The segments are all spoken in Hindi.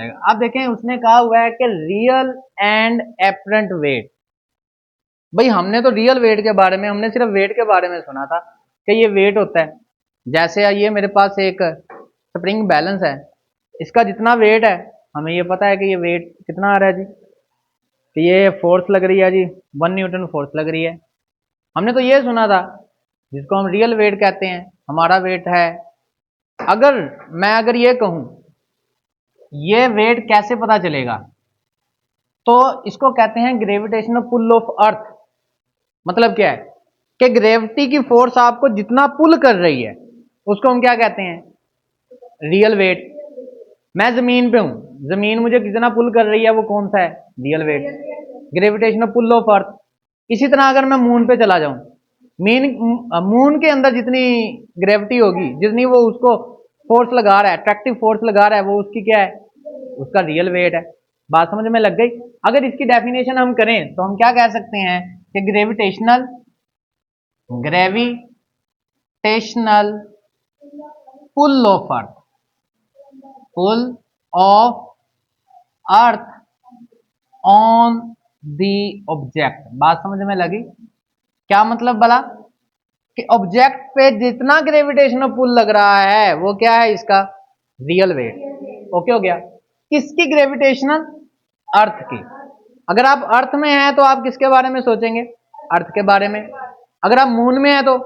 अब देखें उसने कहा हुआ है कि रियल एंड एपरेंट वेट। भाई हमने तो रियल वेट के बारे में, हमने सिर्फ वेट के बारे में सुना था कि ये वेट होता है। जैसे ये मेरे पास एक स्प्रिंग बैलेंस है, इसका जितना वेट है हमें ये पता है कि ये वेट कितना आ रहा है जी, कि ये फोर्स लग रही है जी 1 न्यूटन फोर्स लग रही है। हमने तो ये सुना था जिसको हम रियल वेट कहते हैं, हमारा वेट है। अगर ये कहूं ये वेट कैसे पता चलेगा, तो इसको कहते हैं ग्रेविटेशनल पुल ऑफ अर्थ। मतलब क्या है कि ग्रेविटी की फोर्स आपको जितना पुल कर रही है उसको हम क्या कहते हैं, रियल वेट। मैं जमीन पे हूं, जमीन मुझे कितना पुल कर रही है वो कौन सा है, real weight, gravitational pull of earth. इसी तरह अगर मैं मून पे चला जाऊं, मून के अंदर जितनी ग्रेविटी होगी, जितनी वो उसको फोर्स लगा रहा है, अट्रैक्टिव फोर्स लगा रहा है, वो उसकी क्या है, उसका रियल वेट है। बात समझ में लग गई। अगर इसकी डेफिनेशन हम करें तो हम क्या कह सकते हैं कि gravitational pull of earth, pull of earth on the object. बात समझ में लगी? क्या मतलब भला, कि ऑब्जेक्ट पे जितना ग्रेविटेशनल पुल लग रहा है वो क्या है, इसका रियल वेट। ओके हो गया। किसकी ग्रेविटेशनल, अर्थ की। अगर आप अर्थ में हैं तो आप किसके बारे में सोचेंगे, अर्थ के बारे में। अगर आप मून में हैं तो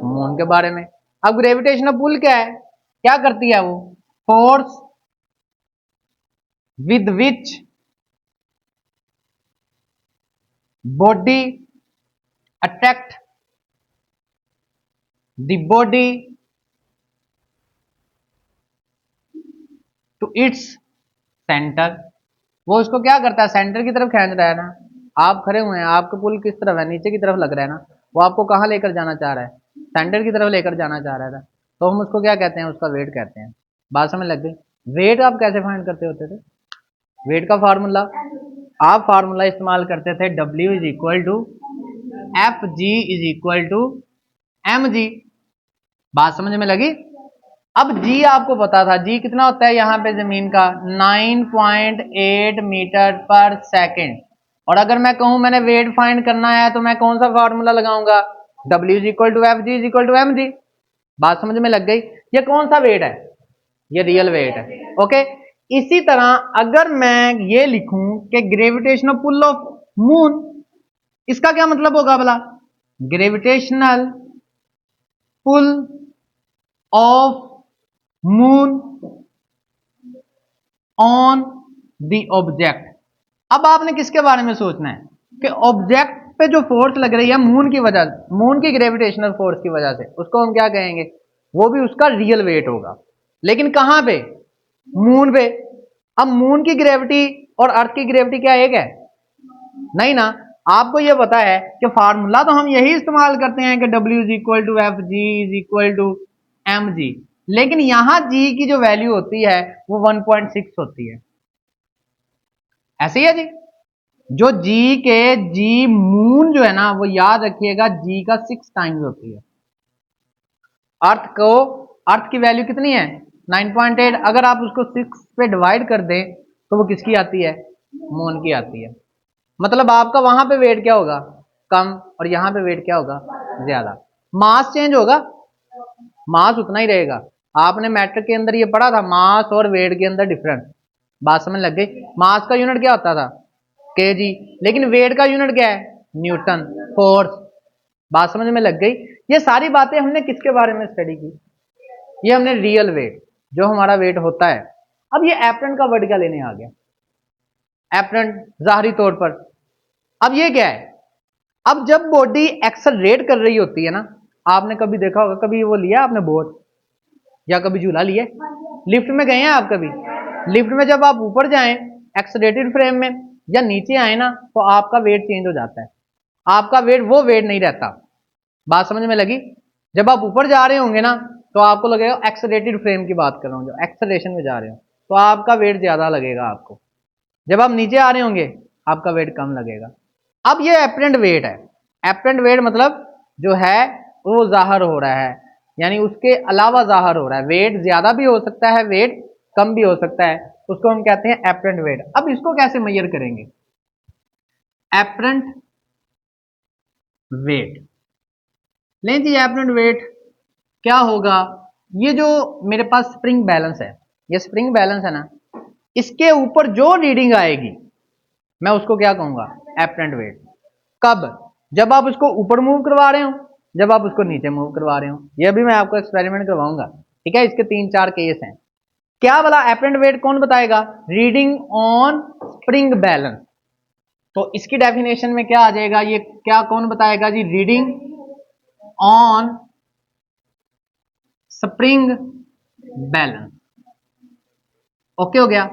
मून के बारे में। अब ग्रेविटेशनल पुल क्या है, क्या करती है वो, force with which body attract the body to its centre. वो उसको क्या करता है, सेंटर की तरफ खींच रहा है ना। आप खड़े हुए हैं, आपका पुल किस तरफ है, नीचे की तरफ लग रहा है ना, वो आपको कहाँ लेकर जाना चाह रहा है, सेंटर की तरफ लेकर जाना चाह रहा था। तो हम उसको क्या कहते हैं, उसका वेट कहते हैं। बात समझ लग गई। वेट आप कैसे फाइंड करते होते थे, वेट का फार्मूला, आप फार्मूला इस्तेमाल करते थे W is equal to F G is equal to M G. बात समझ में लगी। अब जी आपको पता था, जी कितना होता है यहाँ पे जमीन का, 9.8 मीटर पर सेकेंड। और अगर मैं कहूं मैंने वेट फाइंड करना है तो मैं कौन सा फार्मूला लगाऊंगा, W is equal to F G is equal to M G. बात समझ में लग गई। ये कौन सा वेट है, ये रियल वेट है। ओके। इसी तरह अगर मैं ये लिखूं कि ग्रेविटेशनल पुल ऑफ मून, इसका क्या मतलब होगा भला, gravitational pull of moon on the object. अब आपने किसके बारे में सोचना है कि ऑब्जेक्ट पे जो फोर्स लग रही है मून की वजह से, मून की ग्रेविटेशनल फोर्स की वजह से, उसको हम क्या कहेंगे, वो भी उसका रियल वेट होगा। लेकिन कहां पे, मून पे। अब मून की ग्रेविटी और अर्थ की ग्रेविटी क्या एक है, नहीं ना। आपको यह पता है कि फार्मूला तो हम यही इस्तेमाल करते हैं कि W is equal to F G is equal to M G, लेकिन यहां जी की जो वैल्यू होती है वो 1.6 होती है। ऐसे ही है जी, जो जी के जी मून जो है ना, वो याद रखिएगा जी का 6 टाइम्स होती है। अर्थ को, अर्थ की वैल्यू कितनी है 9.8, अगर आप उसको 6 पे डिवाइड कर दें तो वो किसकी आती है, मून की आती है। मतलब आपका वहां पे वेट क्या होगा, कम, और यहां पे वेट क्या होगा, ज्यादा। मास चेंज होगा, मास उतना ही रहेगा। आपने मैट्रिक के अंदर ये पढ़ा था, मास और वेट के अंदर डिफरेंस। बात समझ लग गई। मास का यूनिट क्या होता था, केजी, लेकिन वेट का यूनिट क्या है, न्यूटन, फोर्स। बात समझ में लग गई। ये सारी बातें हमने किसके बारे में स्टडी की, ये हमने रियल वेट, जो हमारा वेट होता है। अब ये एपरेंट का वर्ड क्या लेने आ गया, एपरेंट जाहरी तौर पर। अब ये क्या है, अब जब बॉडी एक्सेलरेट कर रही होती है ना, आपने कभी देखा होगा, कभी वो लिया आपने बोट या कभी झूला लिया, लिफ्ट में गए हैं आप कभी, लिफ्ट में जब आप ऊपर जाएं एक्सेलरेटेड फ्रेम में, या नीचे आए ना, तो आपका वेट चेंज हो जाता है, आपका वेट वो वेट नहीं रहता। बात समझ में लगी। जब आप ऊपर जा रहे होंगे ना तो आपको लगेगा, एक्सेलरेटेड फ्रेम की बात कर रहा हूं, जो एक्सेलरेशन में जा रहे हो तो आपका वेट ज्यादा लगेगा आपको, जब आप नीचे आ रहे होंगे आपका वेट कम लगेगा। अब ये एपरेंट वेट है। एपरेंट वेट मतलब जो है वो जाहिर हो रहा है, यानी उसके अलावा जाहिर हो रहा है। वेट ज्यादा भी हो सकता है, वेट कम भी हो सकता है, उसको हम कहते हैं एपरेंट वेट। अब इसको कैसे मेजर करेंगे? एपरेंट वेट लें जी। एपरेंट वेट क्या होगा? ये जो मेरे पास स्प्रिंग बैलेंस है, ये स्प्रिंग बैलेंस है ना, इसके ऊपर जो रीडिंग आएगी मैं उसको क्या कहूंगा? Apparent wait. कब? जब आप उसको ऊपर मूव करवा रहे हो, जब आप उसको नीचे मूव करवा रहे हो। ये भी मैं आपको एक्सपेरिमेंट करवाऊंगा, ठीक है? इसके 3-4 केस हैं। क्या वाला एपरेंट वेट कौन बताएगा? Reading on spring balance. तो इसकी डेफिनेशन में क्या आ जाएगा? ये क्या कौन बताएगा जी? Reading on spring balance. Okay हो गया?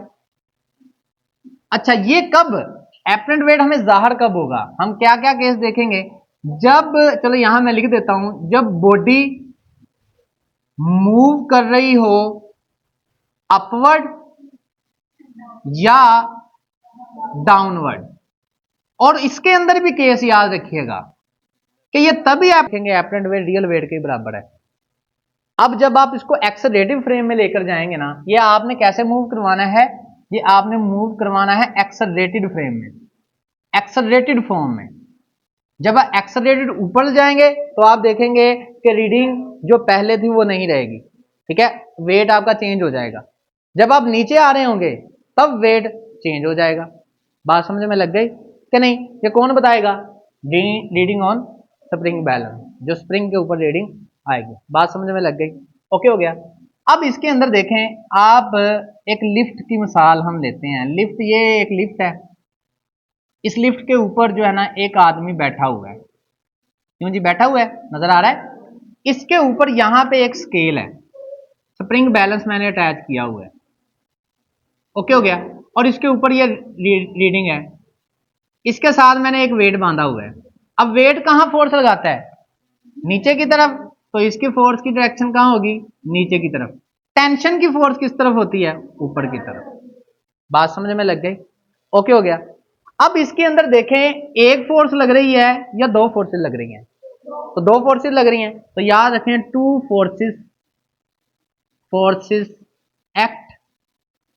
अच्छा, ये कब एपरेंट वेट हमें जाहिर कब होगा? हम क्या क्या केस देखेंगे? जब, चलो यहां मैं लिख देता हूं, जब बॉडी मूव कर रही हो अपवर्ड या डाउनवर्ड। और इसके अंदर भी केस याद रखिएगा कि ये तभी आप देखेंगे एपरेंट वेट रियल वेट के बराबर है। अब जब आप इसको एक्सेलरेटिव फ्रेम में लेकर जाएंगे ना, ये आपने कैसे मूव करवाना है? ये आपने मूव करवाना है एक्सेलरेटेड फ्रेम में, एक्सेलरेटेड फॉर्म में। जब आप एक्सेलरेटेड ऊपर जाएंगे तो आप देखेंगे कि रीडिंग जो पहले थी वो नहीं रहेगी, ठीक है? वेट आपका चेंज हो जाएगा। जब आप नीचे आ रहे होंगे तब वेट चेंज हो जाएगा। बात समझ में लग गई कि नहीं? ये कौन बताएगा? रीडिंग ऑन स्प्रिंग बैलेंस, जो स्प्रिंग के ऊपर रीडिंग आएगी। बात समझ में लग गई? ओके हो गया? अब इसके अंदर देखें आप, एक लिफ्ट की मिसाल हम लेते हैं। लिफ्ट, ये एक लिफ्ट है। इस लिफ्ट के ऊपर जो है ना एक आदमी बैठा हुआ है। क्यों जी? बैठा हुआ है, नजर आ रहा है? इसके ऊपर यहां पे एक स्केल है, स्प्रिंग बैलेंस मैंने अटैच किया हुआ है। ओके हो गया? और इसके ऊपर ये रीडिंग है, इसके साथ मैंने एक वेट बांधा हुआ है। अब वेट कहां फोर्स लगाता है? नीचे की तरफ। तो इसकी फोर्स की डायरेक्शन कहां होगी? नीचे की तरफ। टेंशन की फोर्स किस तरफ होती है? ऊपर की तरफ। बात समझ में लग गई? ओके हो गया? अब इसके अंदर देखें, एक फोर्स लग रही है या दो फोर्सेस लग रही हैं? तो दो फोर्सेस लग रही हैं। तो याद रखें, टू फोर्सेस, फोर्सेस एक्ट।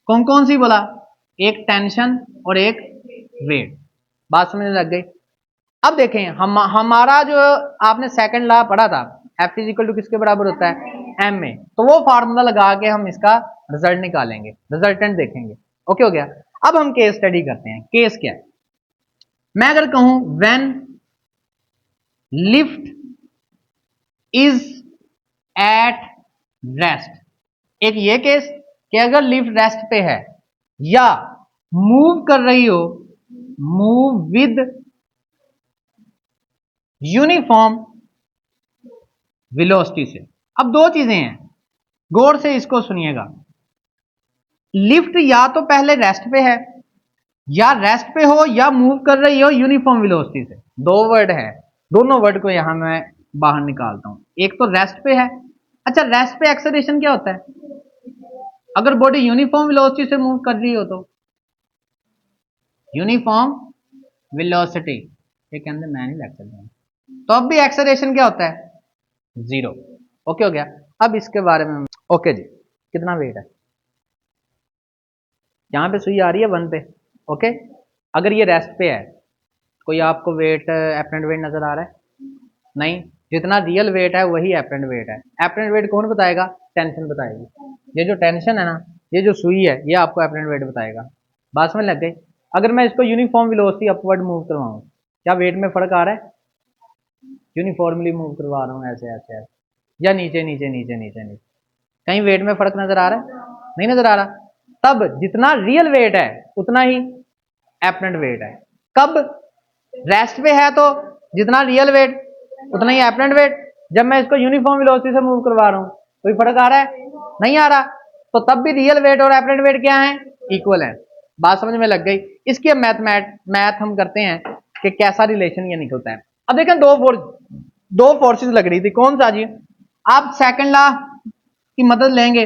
कौन कौन सी बोला? एक टेंशन और एक वेट। बात समझ में लग गई? अब देखें, हमारा जो आपने सेकंड लॉ पढ़ा था, एफ इज इक्वल टू किसके बराबर होता है? एम में। तो वो फार्मूला लगा के हम इसका रिजल्ट निकालेंगे, रिजल्टेंट देखेंगे। ओके हो गया? अब हम केस स्टडी करते हैं। केस क्या है? मैं अगर कहूं when lift is at rest, एक ये केस कि अगर लिफ्ट रेस्ट पे है या मूव कर रही हो, मूव विद यूनिफॉर्म वेलोसिटी से। अब दो चीजें हैं, गौर से इसको सुनिएगा। लिफ्ट या तो पहले रेस्ट पे है, या रेस्ट पे हो या मूव कर रही हो यूनिफॉर्म वेलोसिटी से। दो वर्ड है, दोनों वर्ड को यहां मैं बाहर निकालता हूं। एक तो रेस्ट पे है। अच्छा, रेस्ट पे एक्सेलरेशन क्या होता है? अगर बॉडी यूनिफॉर्म वेलोसिटी से मूव कर रही हो तो यूनिफॉर्म वेलोसिटी, ये कहते मैं नहीं लेक्चर दूंगा। तो अब भी एक्सेलरेशन क्या होता है? जीरो। ओके हो गया? अब इसके बारे में, ओके जी, कितना वेट है? यहां पे सुई आ रही है 1 पे। ओके, अगर ये रेस्ट पे है, कोई आपको वेट, एपरेंट वेट नजर आ रहा है? नहीं। जितना रियल वेट है वही एपरेंट वेट है। एपरेंट वेट कौन बताएगा? टेंशन बताएगी। ये जो टेंशन है ना, ये जो सुई है, ये आपको एपरेंट वेट बताएगा। बात समझ लग गई? अगर मैं इसको यूनिफॉर्म वेलोसिटी अपवर्ड मूव करवाऊं, क्या वेट में फर्क आ रहा है? यूनिफॉर्मली मूव करवा रहा हूं, ऐसे ऐसे ऐसे, या नीचे नीचे नीचे नीचे नीचे, कहीं वेट में फर्क नजर आ रहा है? नहीं नजर आ रहा। तब जितना रियल वेट है उतना ही एपरेंट वेट है। कब? रेस्ट पे है तो जितना रियल वेट उतना ही एपरेंट वेट। जब मैं इसको यूनिफॉर्म वेलोसिटी से मूव करवा रहा हूं, कोई फर्क आ रहा है? नहीं आ रहा। तो तब भी रियल वेट और एपरेंट वेट क्या है? इक्वल है। बात समझ में लग गई? इसकी अब मैथ हम करते हैं कि कैसा रिलेशन ये निकलता है। अब देखें, दो फोर्सेस लग रही थी। कौन सा जी? आप सेकंड लॉ की मदद लेंगे।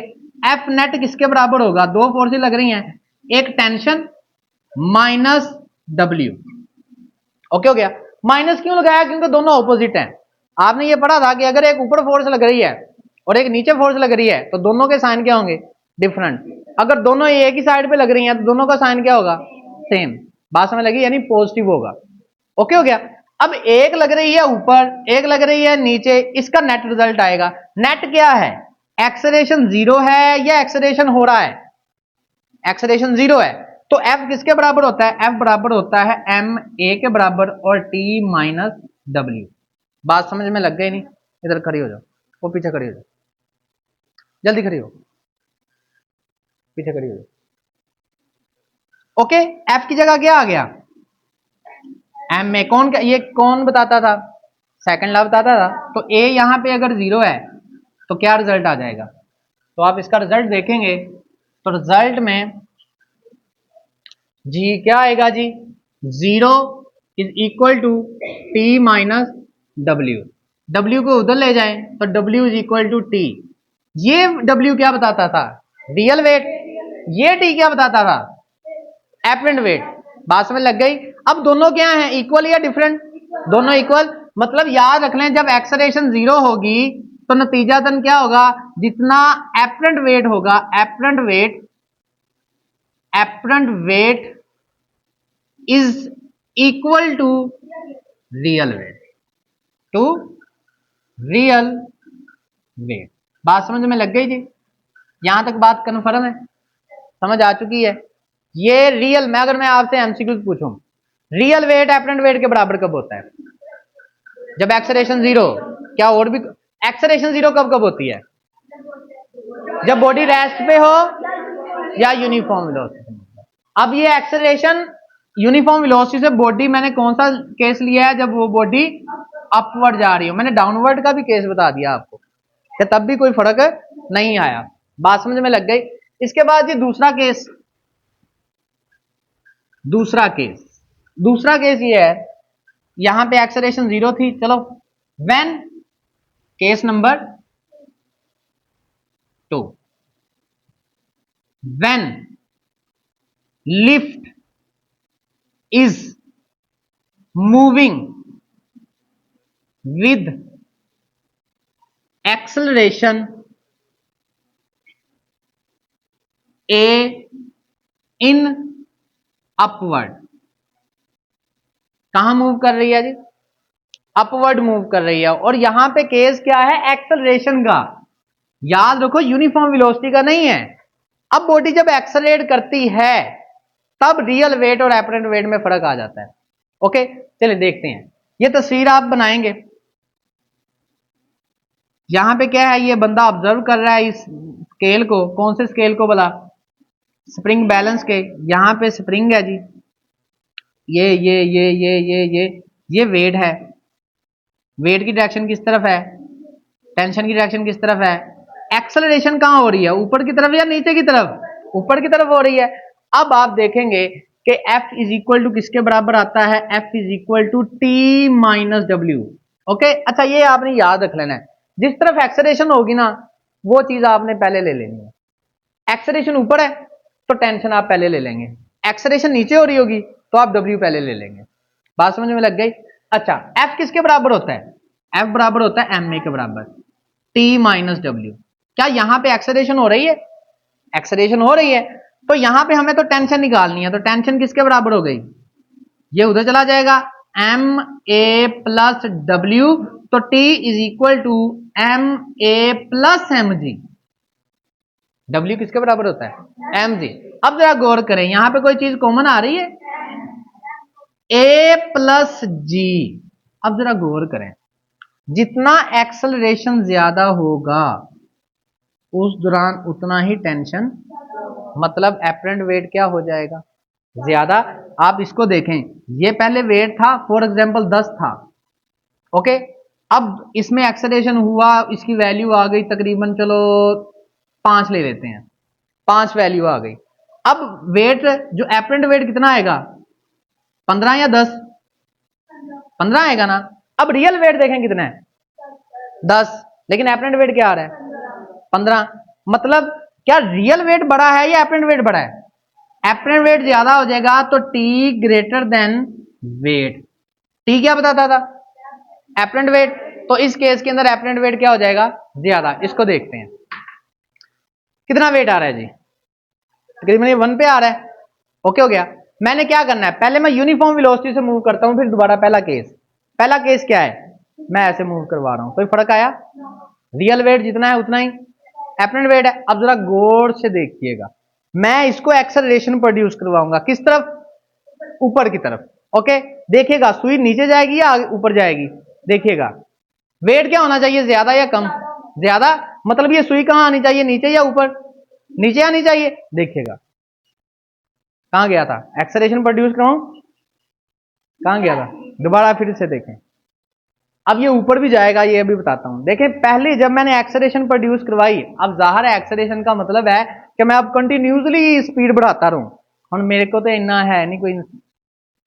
एफ नेट किसके बराबर होगा? दो फोर्सेस लग रही हैं, एक टेंशन माइनस डब्ल्यू। ओके हो गया? माइनस क्यों लगाया? क्योंकि दोनों ऑपोजिट हैं। आपने ये पढ़ा था कि अगर एक ऊपर फोर्स लग रही है और एक नीचे फोर्स लग रही है तो दोनों के साइन क्या होंगे? डिफरेंट। अगर दोनों एक ही साइड पे लग रही हैं तो दोनों का साइन क्या होगा, सेम। बात समझ लगी, यानी पॉजिटिव होगा। ओके हो गया। अब एक लग रही है ऊपर, एक लग रही है नीचे, इसका नेट रिजल्ट आएगा। नेट क्या है, एक्सेलरेशन जीरो है या एक्सेलरेशन हो रहा है, एक्सेलरेशन जीरो है, तो एफ किसके बराबर होता है, एफ बराबर होता है एम ए के बराबर और टी माइनस डब्ल्यू। बात समझ में लग गई नहीं, इधर खड़ी हो जाओ, वो पीछे खड़ी हो जाओ, जल्दी खड़ी हो, पीछे खड़ी हो जाओ। ओके, एफ की जगह क्या आ गया, एम में। कौन, ये कौन बताता था, सेकंड लॉ बताता था। तो ए यहां पे अगर जीरो है तो क्या रिजल्ट आ जाएगा, तो आप इसका रिजल्ट देखेंगे तो रिजल्ट में जी क्या आएगा जी, zero is equal to T minus W. W को उधर ले जाएं तो W is equal to T. ये डब्ल्यू क्या बताता था, रियल वेट। ये टी क्या बताता था, एपरेंट वेट। बात समझ लग गई। अब दोनों क्या हैं, इक्वल या डिफरेंट, दोनों इक्वल। मतलब याद रख लें जब एक्सेलरेशन जीरो होगी तो नतीजातन क्या होगा, जितना एपरेंट वेट होगा, apparent weight is equal to real weight, to real weight. बात समझ में लग गई जी, यहां तक बात कन्फर्म है, समझ आ चुकी है। ये रियल में, अगर मैं आपसे एमसीक्यू पूछूं, रियल वेट एपरेंट वेट के बराबर कब होता है, जब एक्सेलरेशन जीरो। क्या और भी, एक्सेलरेशन जीरो कब कब होती है, जब बॉडी रेस्ट पे हो या यूनिफॉर्म वेलोसिटी। अब ये एक्सेलरेशन यूनिफॉर्म वेलोसिटी से बॉडी, मैंने कौन सा केस लिया है, जब वो बॉडी अपवर्ड जा रही हो। मैंने डाउनवर्ड का भी केस बता दिया आपको, कि तब भी कोई फर्क नहीं आया। बात समझ में लग गई। इसके बाद ये दूसरा केस, दूसरा केस ये है, यहां पे एक्सेलरेशन जीरो थी, चलो when, case number 2, when lift is moving with acceleration A in upward. कहां मूव कर रही है जी, अपवर्ड मूव कर रही है। और यहां पे केस क्या है, एक्सेलरेशन का। याद रखो यूनिफॉर्म वेलोसिटी का नहीं है। अब बॉडी जब एक्सेलरेट करती है तब रियल वेट और एपरेंट वेट में फर्क आ जाता है। ओके, चलिए देखते हैं। ये तस्वीर आप बनाएंगे, यहां पे क्या है, ये बंदा ऑब्जर्व कर रहा है इस स्केल को। कौन से स्केल को बोला, स्प्रिंग बैलेंस के। यहां पे स्प्रिंग है जी, ये वेट है। वेट की डायरेक्शन किस तरफ है, टेंशन की डायरेक्शन किस तरफ है, एक्सेलरेशन कहां हो रही है, ऊपर की तरफ या नीचे की तरफ, ऊपर की तरफ हो रही है। अब आप देखेंगे कि F इज इक्वल टू किसके बराबर आता है, F is equal to T minus W. Okay, अच्छा ये आपने याद रख लेना है, जिस तरफ एक्सेलरेशन होगी ना वो चीज आपने पहले ले लेनी है। एक्सेलरेशन ऊपर है तो टेंशन आप पहले ले लेंगे, एक्सेलरेशन नीचे हो रही होगी तो आप डब्ल्यू पहले ले लेंगे। बात समझ में लग गई। अच्छा, एफ किसके बराबर होता है, एफ बराबर होता है एम ए के बराबर, टी माइनस डब्ल्यू। क्या यहां पे एक्सेलरेशन हो रही है, एक्सेलरेशन हो रही है, तो यहां पे हमें तो टेंशन निकालनी है। तो टेंशन किसके बराबर हो गई, ये उधर चला जाएगा, एम ए प्लस डब्ल्यू। तो T is equal to M A plus M G. W किसके बराबर होता है, एम जी। अब जरा गौर करें, यहां पे कोई चीज कॉमन आ रही है, ए प्लस जी। अब जरा गौर करें, जितना एक्सेलरेशन ज्यादा होगा उस दौरान उतना ही टेंशन, मतलब एपरेंट वेट क्या हो जाएगा, ज्यादा। आप इसको देखें, ये पहले वेट था फॉर एग्जांपल 10 था, ओके। अब इसमें एक्सेलरेशन हुआ, इसकी वैल्यू आ गई तकरीबन, चलो 5 ले लेते हैं, 5 वैल्यू आ गई। अब वेट जो एपरेंट वेट कितना आएगा, 15 या 10, 15 आएगा ना। अब रियल वेट देखें कितना है, 10, लेकिन एपरेंट वेट क्या आ रहा है, 15। मतलब क्या रियल वेट बड़ा है या एपरेंट वेट बड़ा है, एपरेंट वेट ज्यादा हो जाएगा तो T greater than weight. T क्या बताता था, एपरेंट वेट। तो इस केस के अंदर एपरेंट वेट क्या हो जाएगा, ज्यादा। इसको देखते हैं, कितना वेट आ रहा है जी, तकरीबन ये 1 पे आ रहा है। ओके हो गया। मैंने क्या करना है, पहले मैं यूनिफॉर्म वेलोसिटी से मूव करता हूं, फिर दोबारा पहला केस क्या है, मैं ऐसे मूव करवा रहा हूं, कोई फर्क आया? रियल वेट जितना है उतना ही एपरेंट वेट है। अब जरा गौर से देखिएगा, मैं इसको एक्सेलरेशन प्रोड्यूस करवाऊंगा किस तरफ, ऊपर की तरफ। ओके, देखिएगा सुई नीचे जाएगी या ऊपर जाएगी, देखिएगा वेट क्या होना चाहिए, ज्यादा या कम, ज्यादा, मतलब ये सुई कहां आनी चाहिए, नीचे या ऊपर, नीचे आनी चाहिए। देखिएगा कहां गया था, एक्सेलरेशन प्रोड्यूस कराऊं, कहां गया था, दोबारा फिर से देखें। अब ये ऊपर भी जाएगा, ये अभी बताता हूं। देखें पहले जब मैंने एक्सेलरेशन प्रोड्यूस करवाई, अब जाहिर है एक्सेलरेशन का मतलब है कि मैं अब कंटिन्यूसली स्पीड बढ़ाता रहूं। और मेरे को तो इतना है नहीं कोई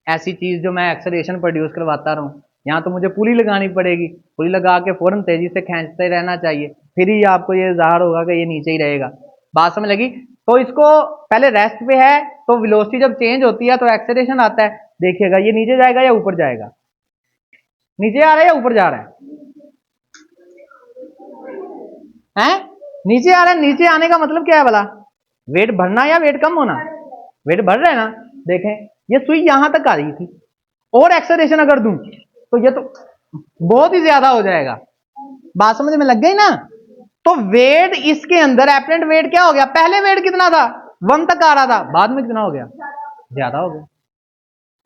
ऐसी चीज जो मैं एक्सेलरेशन प्रोड्यूस करवाता रहूं, यहाँ तो मुझे पुली लगानी पड़ेगी, पुली लगा के फौरन तेजी से खींचते रहना चाहिए, फिर ही आपको ये जाहिर होगा कि ये नीचे ही रहेगा। बात समझ लगी? तो इसको पहले रेस्ट पे है, तो वेलोसिटी जब चेंज होती है तो एक्सेलरेशन आता है। देखिएगा ये नीचे जाएगा या ऊपर जाएगा, नीचे आ रहा है या ऊपर जा रहा है? नीचे आ रहा है। नीचे आने का मतलब क्या है भला, वेट बढ़ना या वेट कम होना, वेट बढ़ रहा है ना। देखें ये सुई यहां तक आ रही थी, और एक्सेलरेशन अगर दूं तो ये तो बहुत ही ज्यादा हो जाएगा। बात समझ में लग गई ना? तो वेट इसके अंदर एपरेंट वेट क्या हो गया, पहले वेट कितना था, 1 तक आ रहा था, बाद में कितना हो गया, ज्यादा हो गया।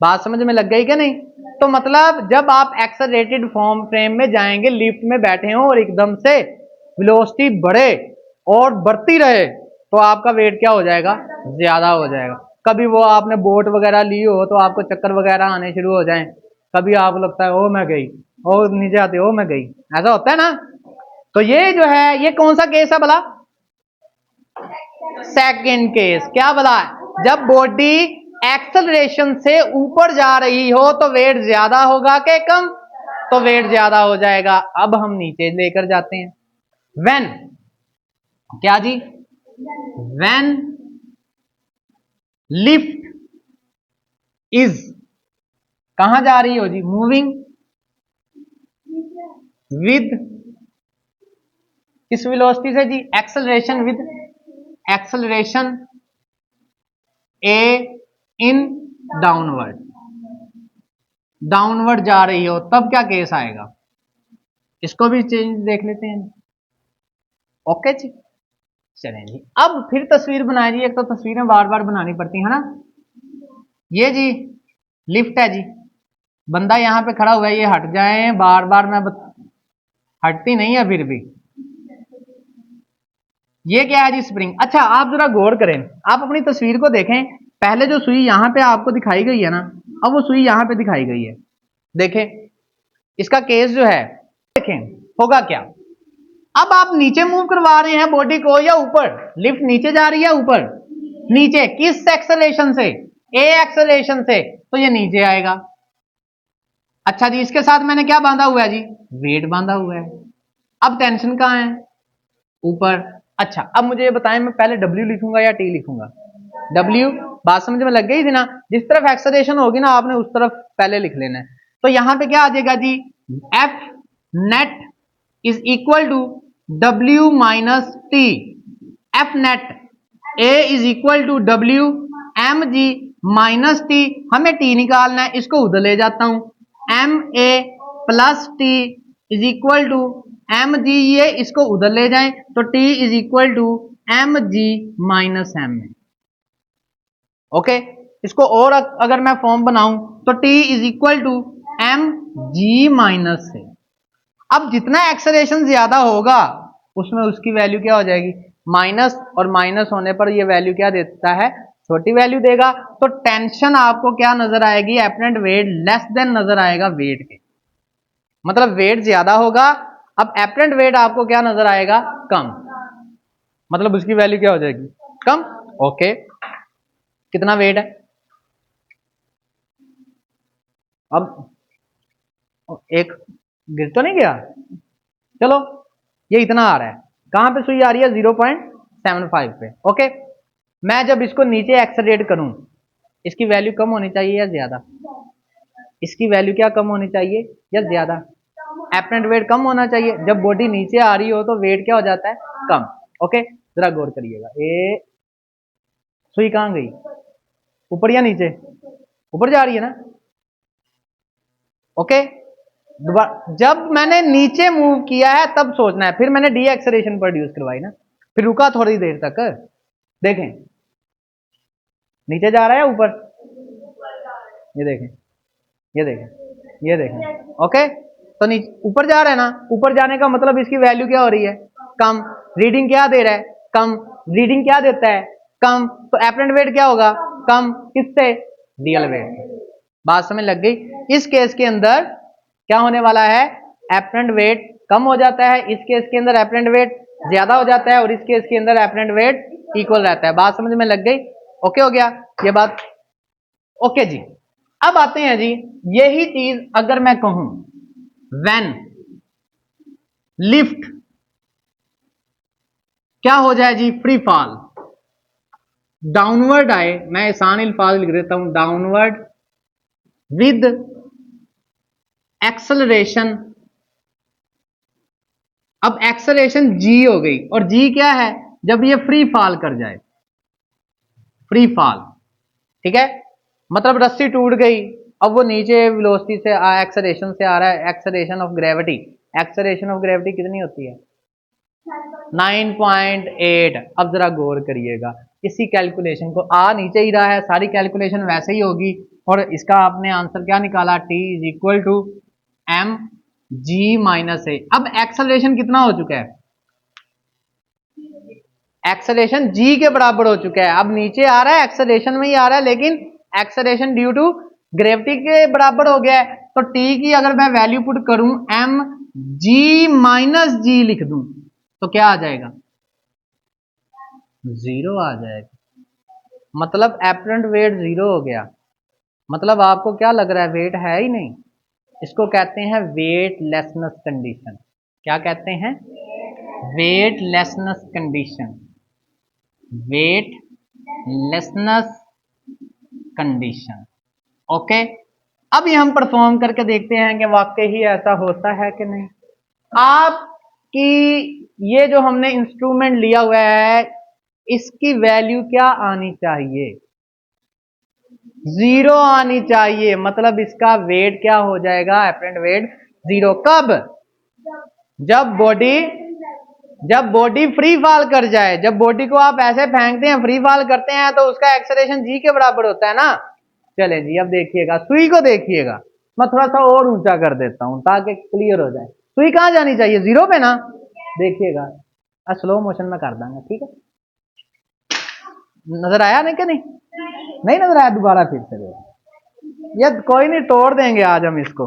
बात समझ में लग गई क्या नहीं? तो मतलब जब आप एक्सेलरेटेड फॉर्म फ्रेम में जाएंगे, लिफ्ट में बैठे हो और एकदम से वेलोसिटी बढ़े और बढ़ती रहे, तो आपका वेट क्या हो जाएगा, ज्यादा हो जाएगा। कभी वो आपने बोट वगैरह ली हो तो आपको चक्कर वगैरह आने शुरू हो जाएं, कभी आपको लगता है ओ मैं गई, और नीचे आते ओ मैं गई, ऐसा होता है ना। तो ये जो है ये कौन सा केस है भला, सेकंड केस। क्या भला, जब बॉडी एक्सेलरेशन से ऊपर जा रही हो तो वेट ज्यादा होगा कि कम, तो वेट ज्यादा हो जाएगा। अब हम नीचे लेकर जाते हैं, व्हेन, क्या जी, व्हेन लिफ्ट इज, कहां जा रही हो जी, मूविंग विद, किस वेलोसिटी से जी, acceleration with, acceleration A in downward, downward जा रही हो, तब क्या केस आएगा, इसको भी चेंज देख लेते हैं। ओके जी, चलें जी। अब फिर तस्वीर बनाए जी, एक तो तस्वीरें बार बार बनानी पड़ती है ना। ये जी लिफ्ट है जी, बंदा यहां पे खड़ा हुआ है, ये हट जाए बार बार, हटती नहीं है फिर भी। ये क्या है जी, स्प्रिंग। अच्छा आप जरा गौर करें, आप अपनी तस्वीर को देखें, पहले जो सुई यहां पे आपको दिखाई गई है ना, अब वो सुई यहां पे दिखाई गई है। देखें इसका केस जो है, देखें होगा क्या। अब आप नीचे मूव करवा रहे हैं बॉडी को या ऊपर, लिफ्ट नीचे जा रही है ऊपर, नीचे किस एक्सेलरेशन से, ए एक्सेलरेशन से, तो ये नीचे आएगा। अच्छा जी, इसके साथ मैंने क्या बांधा हुआ है जी, वेट बांधा हुआ है। अब टेंशन कहां है, ऊपर। अच्छा अब मुझे ये बताएं, मैं पहले W लिखूंगा या T लिखूंगा, W। बात समझ में लग गई थी ना, जिस तरफ एक्सेलरेशन होगी ना आपने उस तरफ पहले लिख लेना है। तो यहां पे क्या आ जाएगा जी, F net is equal to W minus T, F net A is equal to W M G minus T, हमें T निकालना है, इसको उधर ले जाता हूं, M A plus T is equal to M G, ये इसको उधर ले जाएं तो T is equal to M G minus M. Okay, इसको और अगर मैं फॉर्म बनाऊं तो T is equal to M G minus से। अब जितना एक्सेलरेशन ज्यादा होगा उसमें उसकी वैल्यू क्या हो जाएगी, माइनस, और माइनस होने पर ये वैल्यू क्या देता है, छोटी वैल्यू देगा। तो टेंशन आपको क्या नजर आएगी, एपरेंट वेट लेस देन नजर आएगा वेट के, मतलब वेट ज्यादा होगा। अब एपरेंट वेट आपको क्या नजर आएगा, कम, मतलब उसकी वैल्यू क्या हो जाएगी, कम। ओके, कितना वेट है, अब एक गिर तो नहीं गया, चलो ये इतना आ रहा है, कहां पे सुई आ रही है, 0.75 पे। ओके, मैं जब इसको नीचे एक्सेलरेट करूं, इसकी वैल्यू कम होनी चाहिए या ज्यादा, इसकी वैल्यू क्या कम होनी चाहिए या ज्यादा, एपरेंट वेट कम होना चाहिए। जब बॉडी नीचे आ रही हो तो वेट क्या हो जाता है, कम। ओके, जरा गौर करिएगा। ए सुई कहाँ गई, ऊपर या नीचे, ऊपर जा रही है ना, ओके। जब मैंने नीचे मूव किया है तब सोचना है, फिर मैंने डी एक्सेलरेशन प्रोड्यूस करवाई ना, फिर रुका थोड़ी देर तक। देखें नीचे जा रहा है ऊपर, ये देखें, ये देखें, ये देखें, ओके। तो नीचे ऊपर जा रहा है ना, ऊपर जाने का मतलब इसकी वैल्यू क्या हो रही है, कम। रीडिंग क्या दे रहा है, कम। रीडिंग क्या देता है, कम। तो एपरेंट वेट क्या होगा, कम। किससे, रियल वेट। बात समझ लग गई। इस केस के अंदर क्या होने वाला है, एपरेंट वेट कम हो जाता है, इस केस के अंदर एपरेंट वेट ज्यादा हो जाता है, और इस केस के अंदर एपरेंट वेट इक्वल रहता है। बात समझ में लग गई, ओके हो गया ये बात, ओके जी। अब आते हैं जी, यही चीज अगर मैं कहूं व्हेन लिफ्ट क्या हो जाए जी, फ्री फॉल, डाउनवर्ड आए, मैं आसान अल्फाज लिख देता हूं, डाउनवर्ड विद एक्सेलरेशन। अब एक्सेलरेशन जी हो गई, और जी क्या है, जब ये फ्री फॉल कर जाए, फ्री फॉल, ठीक है, मतलब रस्सी टूट गई, अब वो नीचे वेलोसिटी से एक्सेलरेशन से आ रहा है, acceleration of gravity. Acceleration of gravity कितनी होती है, 9.8। अब जरा गौर करिएगा, इसी कैलकुलेशन को, आ नीचे ही रहा है, सारी कैलकुलेशन वैसे ही होगी, और इसका आपने आंसर क्या निकाला, T is equal to M G minus A. अब एक्सेलरेशन कितना हो चुका है, एक्सेलरेशन जी के बराबर हो चुका है। अब नीचे आ रहा है, एक्सेलरेशन में ही आ रहा है, लेकिन एक्सेलरेशन ड्यू टू ग्रेविटी के बराबर हो गया है। तो टी की अगर मैं वैल्यू पुट करूं, एम जी माइनस जी लिख दूं, तो क्या आ जाएगा, 0 आ जाएगा। मतलब एपरेंट वेट 0 हो गया। मतलब आपको क्या लग रहा है, वेट है ही नहीं। इसको कहते हैं वेट लेसनेस कंडीशन। क्या कहते हैं, weightlessness condition, weightlessness condition, okay. अब ये हम परफॉर्म करके देखते हैं कि वाकई ही ऐसा होता है कि नहीं। आपकी ये जो हमने इंस्ट्रूमेंट लिया हुआ है, इसकी वैल्यू क्या आनी चाहिए, 0 आनी चाहिए। मतलब इसका वेट क्या हो जाएगा, एपरेंट वेट 0। कब, जब बॉडी फ्री फॉल कर जाए। जब बॉडी को आप ऐसे फेंकते हैं, फ्री फॉल करते हैं, तो उसका एक्सेलरेशन जी के बराबर होता है ना। चले जी, अब देखिएगा, सुई को देखिएगा, मैं थोड़ा सा और ऊंचा कर देता हूं ताकि क्लियर हो जाए। सुई कहां जानी चाहिए, 0 पे ना। देखिएगा, स्लो मोशन में कर देंगे, ठीक है। नजर आया नहीं कि नहीं, नहीं नजर आया, दोबारा फिर से ये कोई नहीं, तोड़ देंगे आज हम इसको।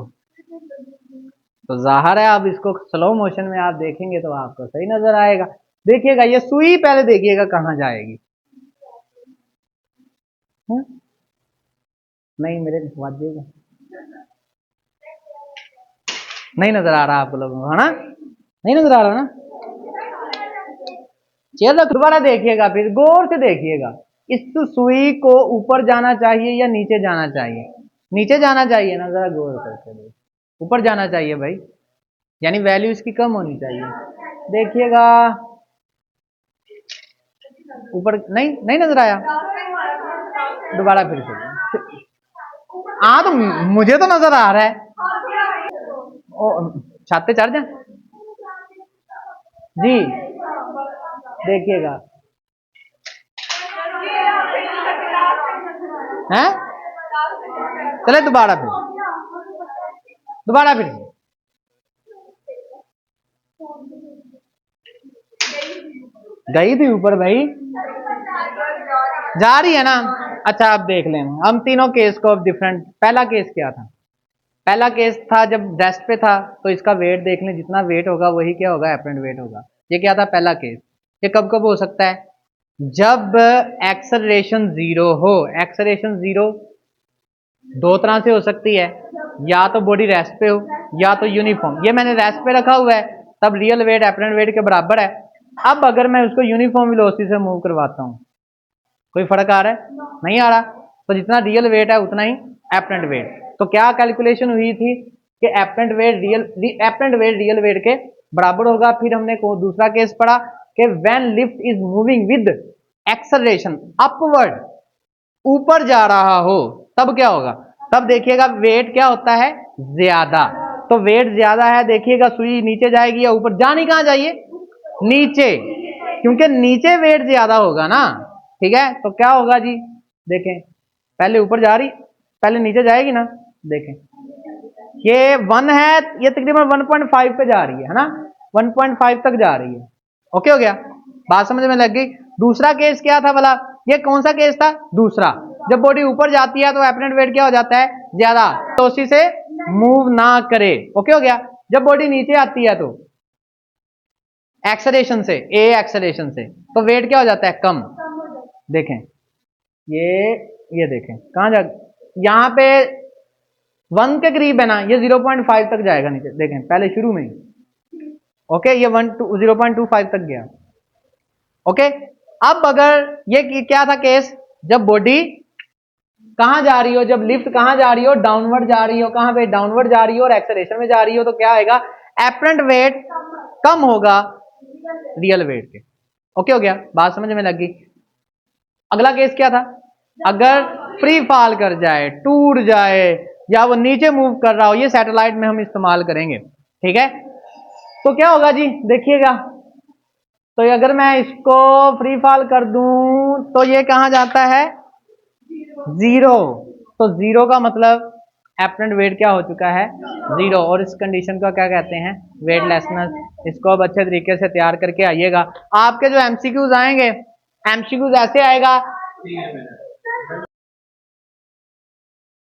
तो जाहिर है आप इसको स्लो मोशन में आप देखेंगे तो आपको सही नजर आएगा। देखिएगा, ये सुई पहले देखिएगा कहां जाएगी। नहीं मेरे वाजिएगा, नहीं नजर आ रहा आपको लोगों को, है ना, नहीं नजर आ रहा ना। चलो दोबारा देखिएगा, फिर गौर से देखिएगा, इस सुई को ऊपर जाना चाहिए या नीचे जाना चाहिए, नीचे जाना चाहिए ना, जरा गौर करके देखो, ऊपर जाना चाहिए भाई, यानी वैल्यू इसकी कम होनी चाहिए। देखिएगा ऊपर, नहीं नहीं नजर आया, दोबारा फिर से। हाँ तो मुझे तो नजर आ रहा है, ओ छत पे चढ़ जा जी, देखिएगा हैं, चले दोबारा फिर, दोबारा फिर गई थी ऊपर भाई, जा रही है ना। अच्छा आप देख लें, हम तीनों केस को अब डिफरेंट। पहला केस क्या था, पहला केस था जब रेस्ट पे था, तो इसका वेट देख लें, जितना वेट होगा वही क्या होगा, एपरेंट वेट होगा। ये क्या था पहला केस। ये कब कब हो सकता है, जब एक्सेलरेशन 0 हो। एक्सेलरेशन 0 दो तरह से हो सकती है, या तो बॉडी रेस्ट पे हो, या तो यूनिफॉर्म। ये मैंने रेस्ट पे रखा हुआ है, तब रियल वेट एपरेंट वेट के बराबर है। अब अगर मैं उसको यूनिफॉर्म वेलोसिटी से मूव करवाता हूँ, कोई फर्क आ रहा है, नहीं आ रहा। तो जितना रियल वेट है उतना ही एपरेंट वेट। तो क्या कैलकुलेशन हुई थी कि एपरेंट वेट रियल वेट के बराबर होगा। फिर हमने दूसरा केस पढ़ा कि when lift is moving with acceleration upward, ऊपर जा रहा हो, तब क्या होगा, तब देखिएगा वेट क्या होता है, ज्यादा। तो वेट ज्यादा है, देखिएगा सुई नीचे जाएगी या ऊपर, जानी कहां चाहिए, नीचे, क्योंकि नीचे वेट ज्यादा होगा ना, ठीक है। तो क्या होगा जी, देखें पहले ऊपर जा रही, पहले नीचे जाएगी ना, देखें ये 1 है, ये तकरीबन 1.5 पे जा रही है ना, 1.5 तक जा रही है। ओके हो गया, बात समझ में लग गई। दूसरा केस क्या था भला, ये कौन सा केस था, दूसरा, जब बॉडी ऊपर जाती है तो एपरेंट वेट क्या हो जाता है, ज्यादा, तो उसी से मूव ना करे। ओके हो गया। जब बॉडी नीचे आती है तो एक्सेलरेशन से, ए एक्सेलरेशन से, तो वेट क्या हो जाता है, कम। देखें ये देखें कहां जा, यहां पे 1 के करीब है ना, ये 0.5 तक जाएगा नीचे, देखें पहले शुरू में ही। ओके, ये 0.25 तक गया। ओके, अब अगर ये क्या था केस, जब बॉडी कहां जा रही हो, जब लिफ्ट कहां जा रही हो, डाउनवर्ड जा रही हो, कहां पे, डाउनवर्ड जा रही हो और एक्सेलरेशन में जा रही हो, तो क्या आएगा, एपरेंट वेट कम होगा रियल वेट के। ओके हो गया, बात समझ में लग गई। अगला केस क्या था, अगर फ्री फॉल कर जाए, टूट जाए, या वो नीचे मूव कर रहा हो, ये सैटेलाइट में हम इस्तेमाल करेंगे, ठीक है। तो क्या होगा जी, देखिएगा, तो अगर मैं इसको फ्री फॉल कर दूं तो ये कहां जाता है, 0। तो 0 का मतलब एपरेंट वेट क्या हो चुका है, 0, और इस कंडीशन को क्या कहते हैं, वेटलेसनेस। इसको अब अच्छे तरीके से तैयार करके आइएगा। आपके जो एमसीक्यूज आएंगे, एमसीक्यूज ऐसे आएगा,